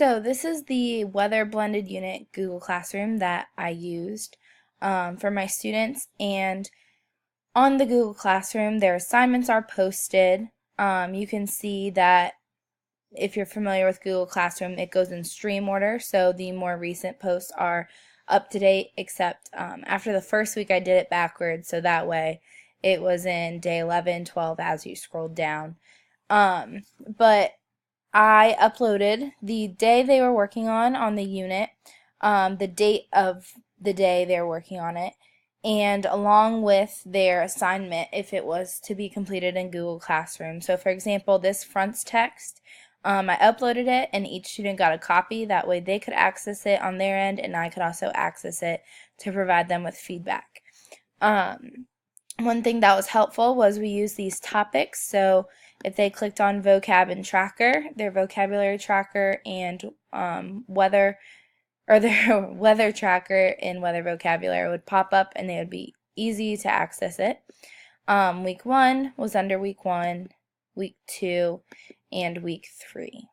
So this is the weather blended unit Google Classroom that I used for my students, and on the Google Classroom their assignments are posted. You can see that if you're familiar with Google Classroom, it goes in stream order, so the more recent posts are up to date, except after the first week I did it backwards, so that way it was in day 11, 12 as you scrolled down. But I uploaded the day they were working on the unit, the date of the day they were working on it, and along with their assignment if it was to be completed in Google Classroom. So for example, this fronts text, I uploaded it and each student got a copy. That way they could access it on their end and I could also access it to provide them with feedback. One thing that was helpful was we used these topics. So if they clicked on vocab and tracker, their vocabulary tracker and weather, or their weather tracker and weather vocabulary would pop up and they would be easy to access it. Week 1 was under week 1, week 2, and week 3.